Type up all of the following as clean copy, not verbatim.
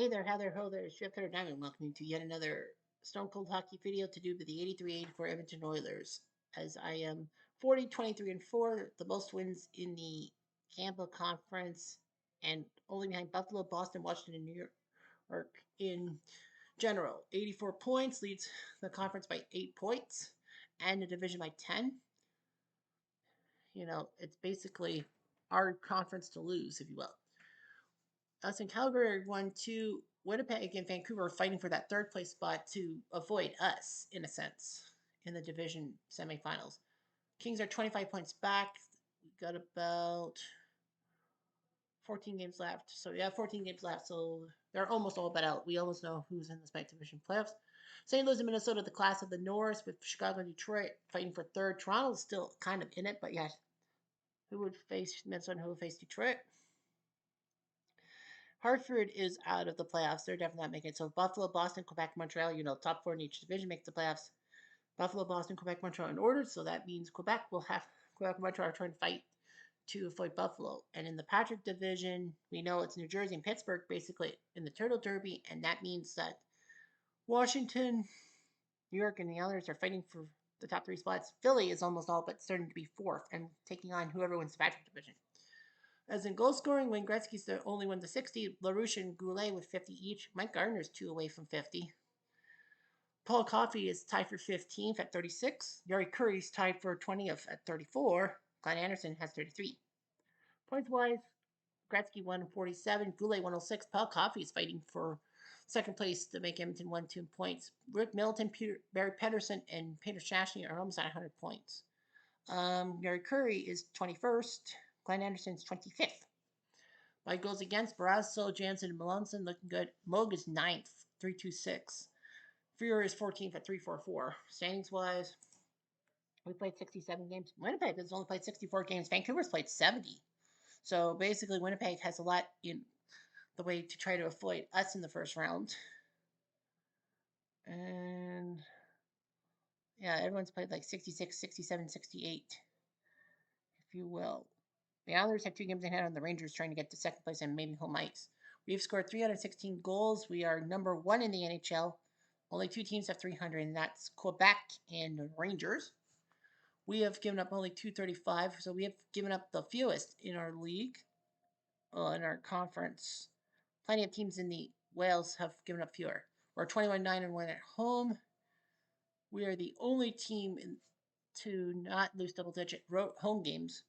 Hey there, how there, ho there, it's Jeff Cutter Diamond. Welcome to yet another Stone Cold Hockey video to do with the 83-84 Edmonton Oilers. As I am 40, 23, and 4, the most wins in the Campbell Conference, and only behind Buffalo, Boston, Washington, and New York in general. 84 points, leads the conference by 8 points, and the division by 10. You know, it's basically our conference to lose, if you will. Us in Calgary won 2. Winnipeg and Vancouver are fighting for that third place spot to avoid us, in a sense, in the division semifinals. Kings are 25 points back. We got about 14 games left. So, yeah, 14 games left. So, they're almost all but out. We almost know who's in the Spike Division playoffs. St. Louis and Minnesota, the class of the North, with Chicago and Detroit fighting for third. Toronto's still kind of in it, but yet, who would face Minnesota and who would face Detroit? Hartford is out of the playoffs. They're definitely not making it. So Buffalo, Boston, Quebec, Montreal, top four in each division make the playoffs. Buffalo, Boston, Quebec, Montreal in order. So that means Quebec will have Quebec and Montreal are trying to fight to avoid Buffalo. And in the Patrick division, we know it's New Jersey and Pittsburgh basically in the Turtle Derby. And that means that Washington, New York, and the others are fighting for the top three spots. Philly is almost all but starting to be fourth and taking on whoever wins the Patrick division. As in goal scoring, Wayne Gretzky's the only one to 60. LaRouche and Goulet with 50 each. Mike Gardner's 2 away from 50. Paul Coffey is tied for 15th at 36. Yari Curry's tied for 20th at 34. Glenn Anderson has 33. Points wise, Gretzky 147, Goulet 106. Paul Coffey is fighting for second place to make Edmonton 1-2 points. Rick Middleton, Barry Pedersen, and Peter Stastny are almost at 100 points. Yari Curry is 21st. Glenn Anderson's 25th. By goals against, Barrasso, Jansen, and Melanson looking good. Moog is 9th, 326. Fuhrer is 14th at 344. Standings wise, we played 67 games. Winnipeg has only played 64 games. Vancouver's played 70. So basically, Winnipeg has a lot in the way to try to avoid us in the first round. And yeah, everyone's played like 66, 67, 68, if you will. The Islanders have 2 games ahead on the Rangers trying to get to second place and maybe home ice. We've scored 316 goals. We are number 1 in the NHL. Only 2 teams have 300, and that's Quebec and the Rangers. We have given up only 235, so we have given up the fewest in our league, in our conference. Plenty of teams in the Wales have given up fewer. We're 21-9 and 1 at home. We are the only team to not lose double-digit home games.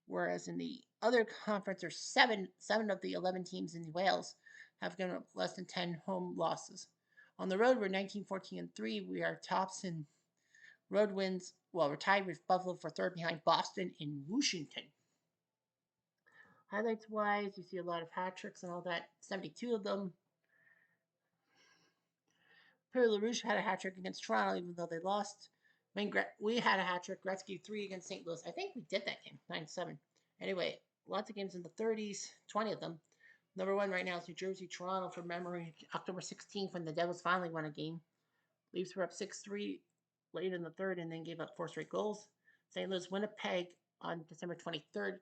Whereas in the other conference, there's seven of the 11 teams in Wales have given up less than 10 home losses. On the road, we're 19, 14, and 3. We are tops in road wins. Well, we're tied with Buffalo for third behind Boston and Washington. Highlights wise, you see a lot of hat tricks and all that. 72 of them. Pierre LaRouche had a hat trick against Toronto, even though they lost. We had a hat trick. Gretzky 3 against St. Louis. I think we did that game, 9-7. Anyway, lots of games in the 30s, 20 of them. Number 1 right now is New Jersey, Toronto, from memory, October 16th when the Devils finally won a game. Leafs were up 6-3 late in the third and then gave up 4 straight goals. St. Louis, Winnipeg on December 23rd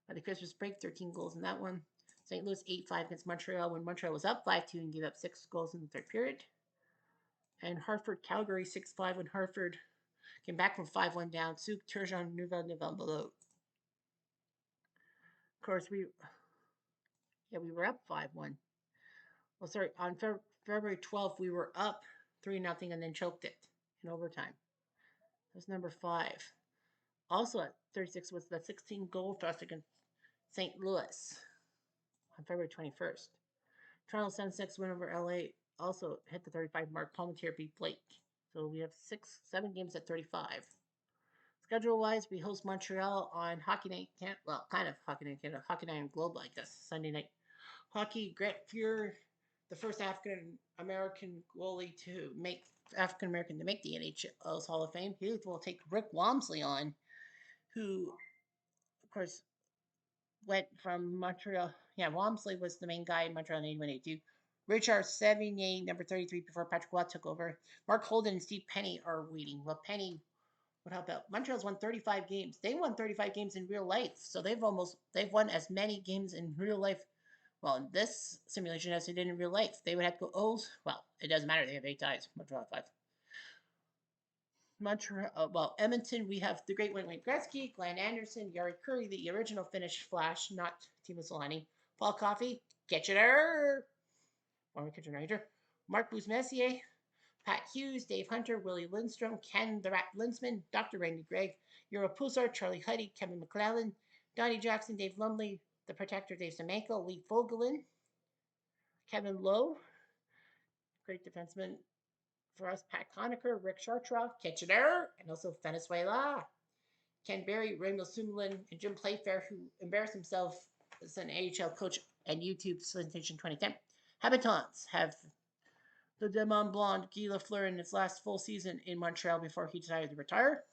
by the Christmas break, 13 goals in that one. St. Louis 8-5 against Montreal when Montreal was up 5-2 and gave up 6 goals in the third period. And Hartford, Calgary 6-5 when Hartford came back from 5-1 down. Souk, Turgeon, Nouvelle below. Of course, we were up 5-1. Well, sorry, on February 12th, we were up 3-0 and then choked it in overtime. That's number 5. Also at 36 was the 16-goal thrust against St. Louis on February 21st. Toronto 7-6 win over LA also hit the 35 mark. Palmetier beat Blake. So we have 7 games at 35. Schedule-wise, we host Montreal on Hockey Night, kind of Hockey Night Canada, Hockey Night in Global, I guess, Sunday night. Hockey, Grant Fuhrer, the first African-American goalie to make African-American to make the NHL's Hall of Fame. He will take Rick Wamsley on, who, of course, went from Montreal. Yeah, Wamsley was the main guy in Montreal in 81-82. Richard Sevigny, number 33, before Patrick Watt took over. Mark Holden and Steve Penny are waiting. Well, Penny would help out. Montreal's won 35 games. They won 35 games in real life, so they've won as many games in real life Well, in this simulation, as they did in real life, they would have to go, oh, well, it doesn't matter. They have 8 ties. Montreal have 5. Montreal, well, Edmonton, we have the great Wayne Gretzky, Glenn Anderson, Yari Curry, the original Finnish Flash, not Timo Solani, Paul Coffey, Kitchener, former Kitchener Ranger, Mark Bouzmessier, Pat Hughes, Dave Hunter, Willie Lindstrom, Ken the Rat Linsman, Dr. Randy Gregg, Euro Pusar, Charlie Huddy, Kevin McClellan, Donnie Jackson, Dave Lumley, The Protector, Dave Semenko, Lee Fogelin, Kevin Lowe, great defenseman for us, Pat Conacher, Rick Chartra, Kitchener, and also Venezuela. Ken Berry, Raymond Sumlin, and Jim Playfair, who embarrassed himself as an AHL coach and YouTube Sensation 2010. Habitants have the Demon Blonde Guy Lafleur in his last full season in Montreal before he decided to retire.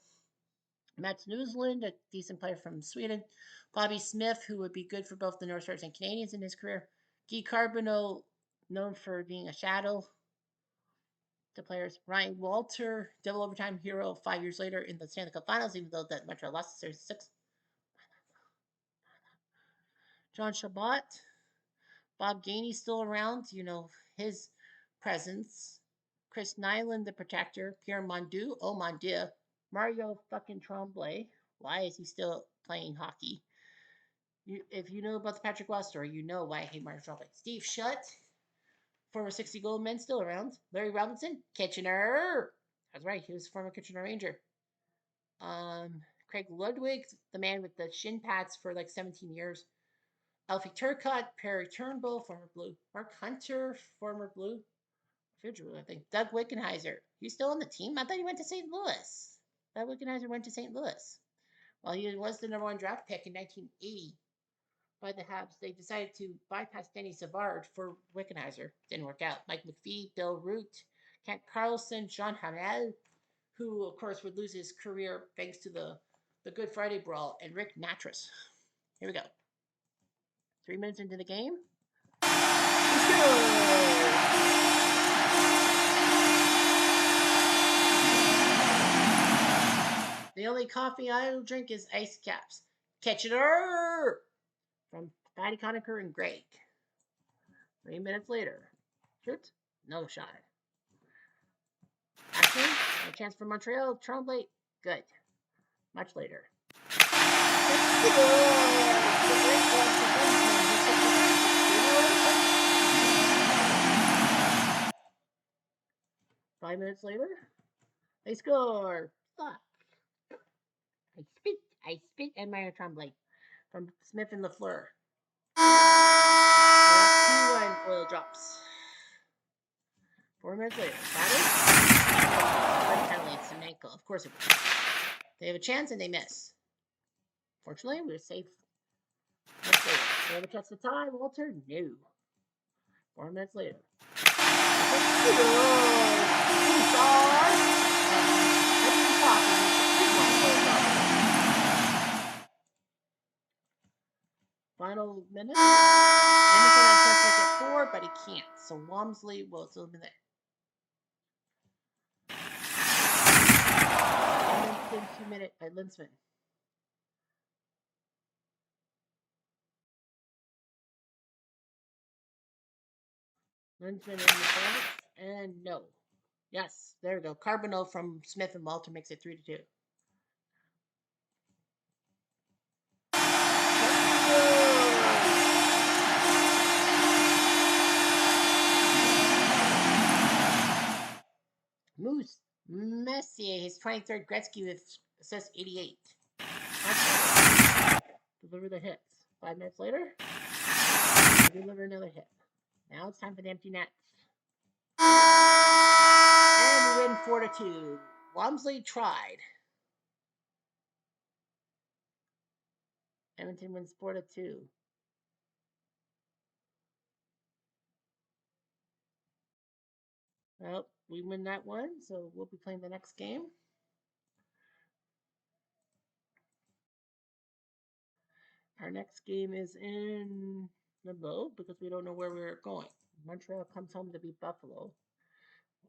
Mats Newsland, a decent player from Sweden. Bobby Smith, who would be good for both the North Stars and Canadians in his career. Guy Carbonneau, known for being a shadow. The players Ryan Walter, double overtime hero 5 years later in the Stanley Cup Finals, even though that Montreal lost the series 6. John Chabot, Bob Gainey still around, you know his presence. Chris Nyland, the protector. Pierre Mondu, oh mon dieu. Mario fucking Tremblay, why is he still playing hockey? If you know about the Patrick Roy story, you know why I hate Mario Tremblay. Steve Shutt, former 60 goal men still around. Larry Robinson, Kitchener. That's right, he was a former Kitchener Ranger. Craig Ludwig, the man with the shin pads for like 17 years. Alfie Turcotte, Perry Turnbull, former Blue. Mark Hunter, former Blue. Future Blue, I think. Doug Wickenheiser. He's still on the team? I thought he went to St. Louis. Doug Wickenheiser went to St. Louis. Well, he was the number 1 draft pick in 1980 by the Habs. They decided to bypass Denny Savard for Wickenheiser. Didn't work out. Mike McPhee, Bill Root, Kent Carlson, Jean Hamel, who, of course, would lose his career thanks to the Good Friday Brawl, and Rick Natras. Here we go. 3 minutes into the game. Let's go! The only coffee I'll drink is ice caps. Kitchener! From Patty Conacher and Greg. 3 minutes later. Shoot. No shot. Action. No chance for Montreal. Tremblay. Good. Much later. 5 minutes later. They score. Fuck. I spit, and Mario Tremblay from Smith and Lafleur. 2-1 oil drops. 4 minutes later. Red penalty, it's Semenko. Of course it was. They have a chance and they miss. Fortunately, we were safe. Much later. They have a chance to tie. Walter? No. 4 minutes later. Final minute. Anderson has to get 4, but he can't. So Walmsley will still be there. Edmonton 2 minute by Linsman. Linsman in the box, and no. Yes, there we go. Carbonneau from Smith and Walter makes it 3-2. Moose Messier, his 23rd Gretzky with assist 88. Deliver the hits. 5 minutes later, deliver another hit. Now it's time for the empty nets. And we win 4-2. Walmsley tried. Edmonton wins 4-2. Well, we win that one, so we'll be playing the next game. Our next game is in limbo because we don't know where we're going. Montreal comes home to beat Buffalo.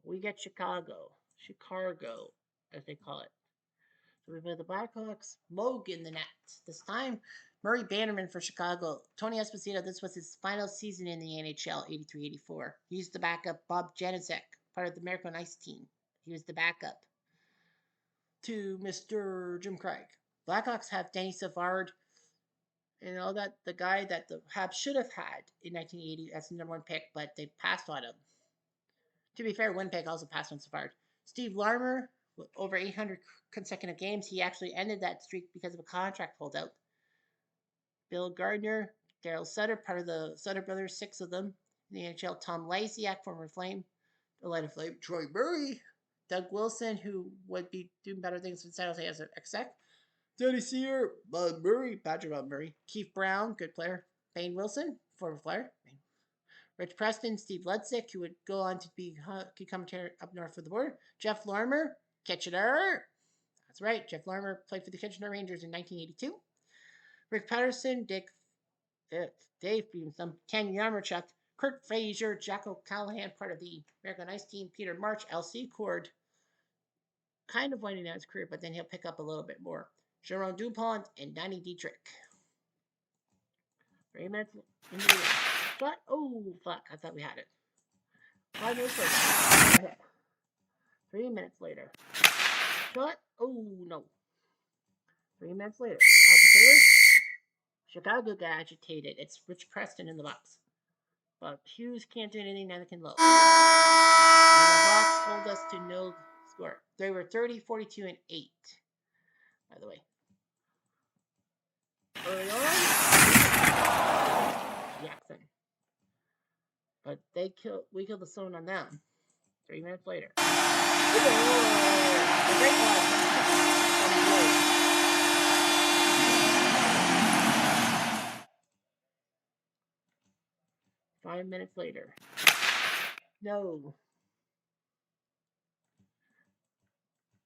We get Chicago, as they call it. So we play the Blackhawks. Moog in the net. This time, Murray Bannerman for Chicago. Tony Esposito, this was his final season in the NHL, 83-84. He used the backup Bob Janicek, part of the American Ice team. He was the backup to Mr. Jim Craig. Blackhawks have Danny Savard, that the guy that the Habs should have had in 1980 as the number one pick, but they passed on him. To be fair, Winnipeg also passed on Savard. Steve Larmer, with over 800 consecutive games, he actually ended that streak because of a contract holdout. Bill Gardner, Daryl Sutter, part of the Sutter brothers, 6 of them in the NHL. Tom Lysiak, former Flame, Atlanta Flame. Troy Murray, Doug Wilson, who would be doing better things in San Jose as an exec. Danny Sear, Bob Murray, Badger Bob Murray. Keith Brown, good player. Bane Wilson, former Flyer. Rich Preston, Steve Ludzik, who would go on to be hockey commentator up north for the border. Jeff Larmer, Kitchener. That's right, Jeff Larmer played for the Kitchener Rangers in 1982. Rick Patterson, Dave Beamson, Ken Yarmarchuk, Kurt Frazier, Jack O'Callahan, part of the American Ice team. Peter March, LC Cord, kind of winding down his career, but then he'll pick up a little bit more. Jerome Dupont and Donnie Dietrich. 3 minutes into the game. Shot. Oh, fuck. I thought we had it. 5 minutes later. 3 minutes later. Shot. Oh, no. 3 minutes later. Agitated. Chicago got agitated. It's Rich Preston in the box. But Hughes can't do anything, neither can Lowe. And the Hawks hold us to no score. They were 30, 42, and 8. By the way. Early on, Jackson. But we killed the zone on them. 3 minutes later. The great one. 5 minutes later. No.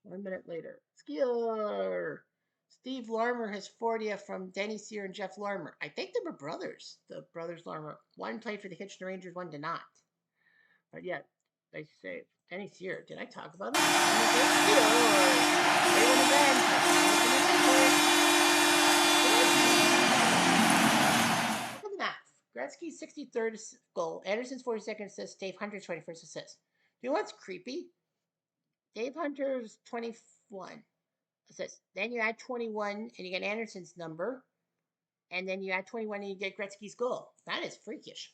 1 minute later. Skeeler. Steve Larmer has 40th from Denny Sear and Jeff Larmer. I think they were brothers. The brothers Larmer. One played for the Kitchener Rangers, one did not. But yeah, they say Denny Sear. Did I talk about him? They win again. Look at that. Gretzky's 63rd goal. Anderson's 42nd assist. Dave Hunter's 21st assist. You know what's creepy? Dave Hunter's 21 assists. Then you add 21 and you get Anderson's number. And then you add 21 and you get Gretzky's goal. That is freakish.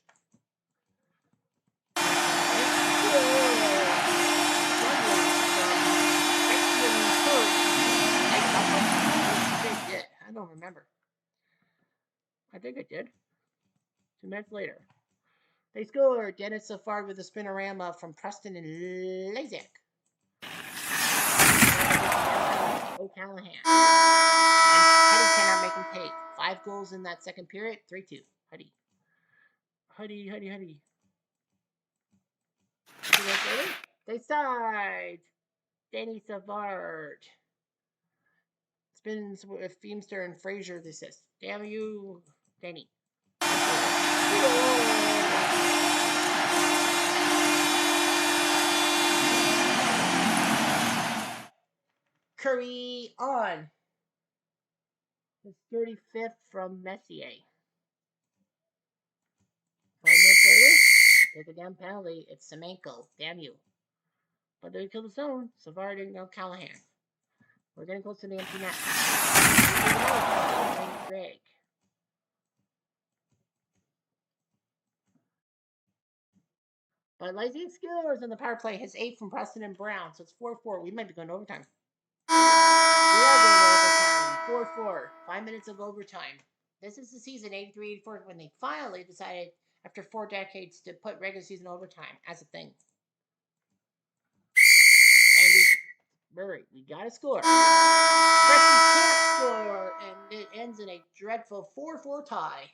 I don't remember. I think I did. 2 minutes later. They scored. Dennis Savard with a spinorama from Preston and Lysiak. O'Callahan. And Huddy cannot make him pay. 5 goals in that second period. 3-2. Huddy. 2 minutes later. They side. Danny Savard. Spins with Feemster and Frazier the assist. Damn you, Danny. Curry on. His 35th from Messier. 5 minutes later, take a damn penalty. It's Semenko. Damn you. But they kill the zone. Savard and O'Callahan. We're getting close to the empty net. Greg. But Lysiak scores on the power play. His 8 from Preston and Brown. So it's 4-4. We might be going to overtime. We are going to overtime. 4-4. 5 minutes of overtime. This is the season 83-84 when they finally decided, after 4 decades, to put regular season overtime as a thing. And we got to score. Gretzky can't score, and it ends in a dreadful 4-4 tie.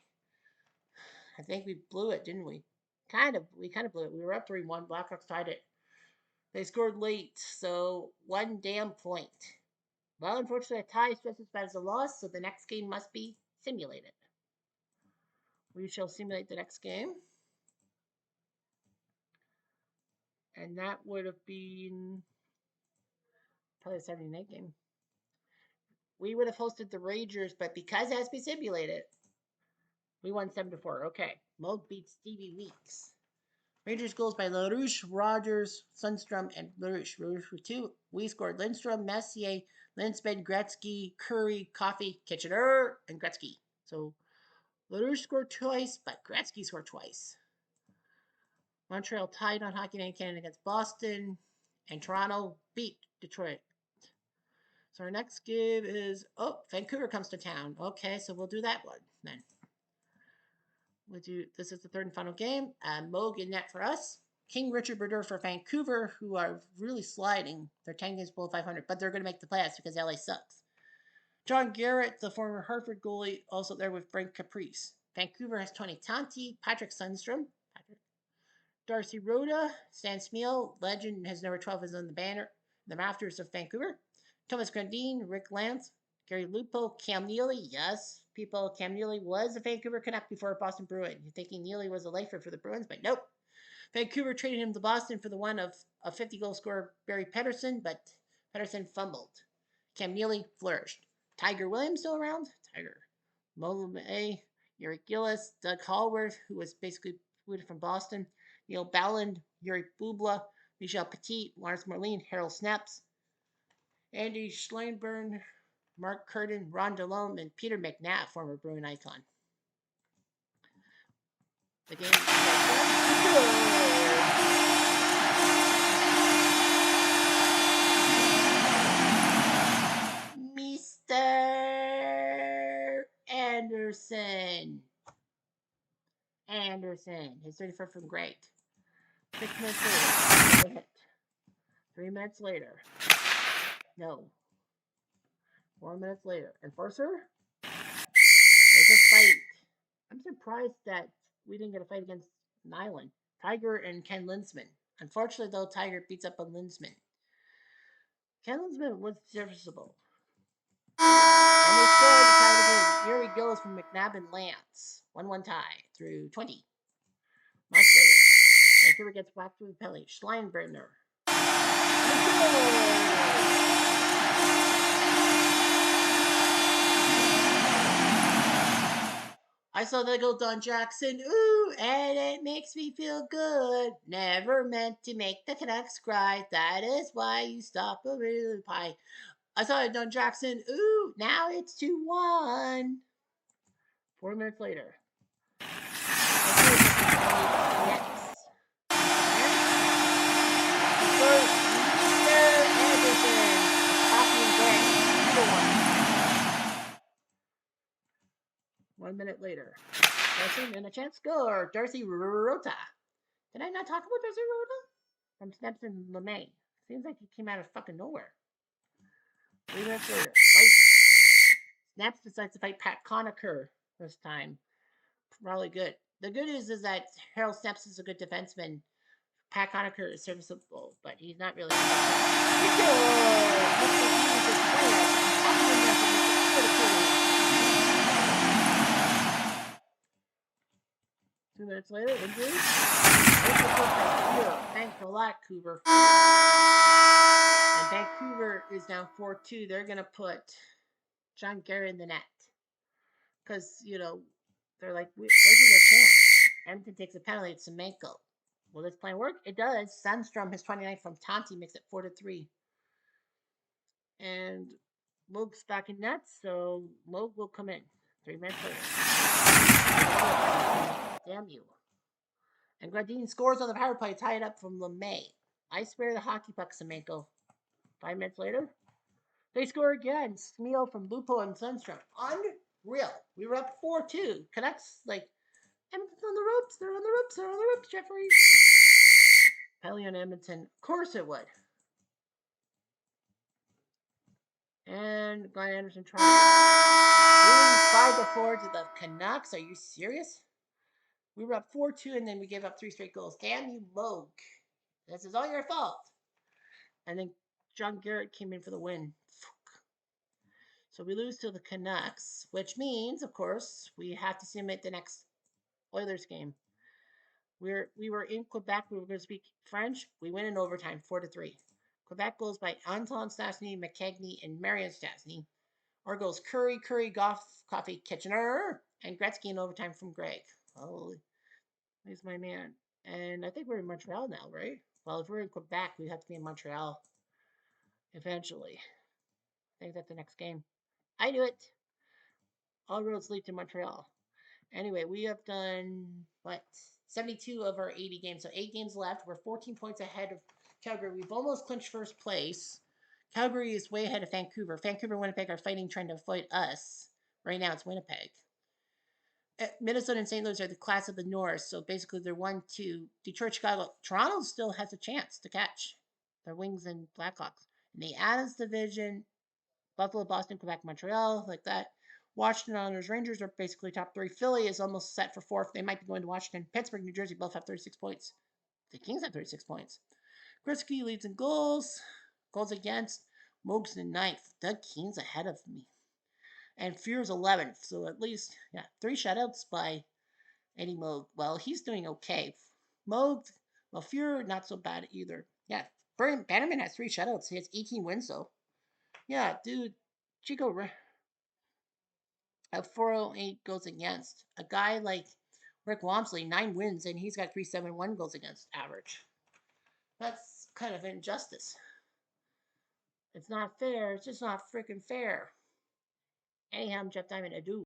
I think we blew it, didn't we? We kind of blew it. We were up 3-1. Blackhawks tied it. They scored late, so 1 damn point. Well, unfortunately, a tie is just as bad as a loss, so the next game must be simulated. We shall simulate the next game. And that would have been probably a Saturday night game. We would have hosted the Rangers, but because it has to be simulated, we won 7-4. Okay. Moog beats Stevie Weeks. Rangers goals by LaRouche, Rogers, Sundstrom, and LaRouche. LaRouche for 2. We scored Lindstrom, Messier, Linsman, Gretzky, Curry, Coffey, Kitchener, and Gretzky. So LaRouche scored twice, but Gretzky scored twice. Montreal tied on Hockey Night in Canada against Boston, and Toronto beat Detroit. So our next game is Vancouver comes to town. Okay, so we'll do that one then. This is the third and final game. Moog in net for us. King Richard Brodeur for Vancouver, who are really sliding. They're 10 games below 500, but they're going to make the playoffs because LA sucks. John Garrett, the former Hartford goalie, also there with Frank Caprice. Vancouver has Tony Tanti, Patrick Sundstrom, Darcy Rhoda, Stan Smeel, legend, has number 12 is on the banner, the rafters of Vancouver. Thomas Grandin, Rick Lance, Gary Lupo, Cam Neely. Yes, people, Cam Neely was a Vancouver Canuck before Boston Bruin. You're thinking Neely was a lifer for the Bruins, but nope. Vancouver traded him to Boston for the one of a 50-goal scorer, Barry Pedersen, but Pedersen fumbled. Cam Neely flourished. Tiger Williams still around? Tiger. Molumay, Eric Gillis, Doug Hallworth, who was basically booted from Boston, Neil Balland, Yuri Bubla, Michel Petit, Lawrence Marlene, Harold Snaps, Andy Schleinburn, Mark Curtin, Ron Delhomme, and Peter McNabb, former Bruin icon. The game Mr. Anderson. His 34th from Greg. 6 minutes later, hit. 3 minutes later, no. 4 minutes later, Enforcer. There's a fight. I'm surprised that we didn't get a fight against Nyland. Tiger and Ken Linsman. Unfortunately, though, Tiger beats up on Linsman. Ken Linsman was serviceable. And they scored the tie of the game. Yuri Gillis from McNabb and Lance. 1-1 tie through 20. Months later, Vancouver gets whacked with a penalty. Schleinbrenner. I saw the goal, Don Jackson. Ooh, and it makes me feel good. Never meant to make the Canucks cry. That is why you stop a real pie. I saw it, Don Jackson. Ooh, now it's 2-1. 4 minutes later. One minute later. Darcy and a chance score. Darcy Rota. Did I not talk about Darcy Rota? From Snaps and LeMay. Seems like he came out of fucking nowhere. 3 minutes later. Fight. Snaps decides to fight Pat Conacher this time. Probably good. The good news is that Harold Snaps is a good defenseman. Pat Conacher is serviceable, but he's not really. Two minutes later, injury. Thanks a lot, Vancouver. And Vancouver is down 4-2. They're going to put John Garrett in the net. Because, they're like, where's their chance? Edmonton takes a penalty. It's Semenko. Will this plan work? It does. Sandstrom, his 29 from Tanti, makes it 4-3. And Moog's back in net, so Moog will come in 3 minutes later. Damn you. And Gradin scores on the power play, tied up from LeMay. I spare the hockey puck, Semenko. 5 minutes later, they score again. Smeel from Lupo and Sundstrom. Unreal. We were up 4-2. Canucks, Edmonton's on the ropes. They're on the ropes, Jeffrey. Penalty on Edmonton. Of course it would. And Glenn Anderson tries. 5-4 to the Canucks. Are you serious? We were up 4-2 and then we gave up 3 straight goals. Damn you, Moog. This is all your fault. And then John Garrett came in for the win. So we lose to the Canucks, which means, of course, we have to simulate the next Oilers game. We were in Quebec. We were going to speak French. We win in overtime, 4-3. Quebec goes by Anton Stastny, McKegney, and Marion Stastny. Argos Curry, Goff, Coffee, Kitchener, and Gretzky in overtime from Greg. Oh, he's my man. And I think we're in Montreal now, right? Well, if we're in Quebec, we have to be in Montreal eventually. I think that's the next game. I knew it. All roads lead to Montreal. Anyway, we have done what 72 of our 80 games, so 8 games left. We're 14 points ahead of Calgary. We've almost clinched first place. Calgary is way ahead of Vancouver. Vancouver and Winnipeg are fighting, trying to fight us. Right now, it's Winnipeg. Minnesota and St. Louis are the class of the North, so basically they're 1-2. Detroit, Chicago, Toronto still has a chance to catch their Wings and Blackhawks. In the Adams division, Buffalo, Boston, Quebec, Montreal, like that. Washington Islanders, Rangers are basically top three. Philly is almost set for fourth. They might be going to Washington. Pittsburgh, New Jersey both have 36 points. The Kings have 36 points. Gretzky leads in goals. Goals against. Mogs in ninth. Doug Keen's ahead of me. And Fuhr's 11th. So at least, yeah, 3 shutouts by Eddie Moog. Well, he's doing okay. Moog, well, Fuhr, not so bad either. Yeah, Bannerman has 3 shutouts. He has 18 wins, though. Yeah, dude, Chico at 408 goals against. A guy like Rick Wamsley, 9 wins, and he's got 371 goals against average. That's kind of injustice. It's not fair. It's just not freaking fair. Anyhow, I'm Jeff Diamond. Adieu.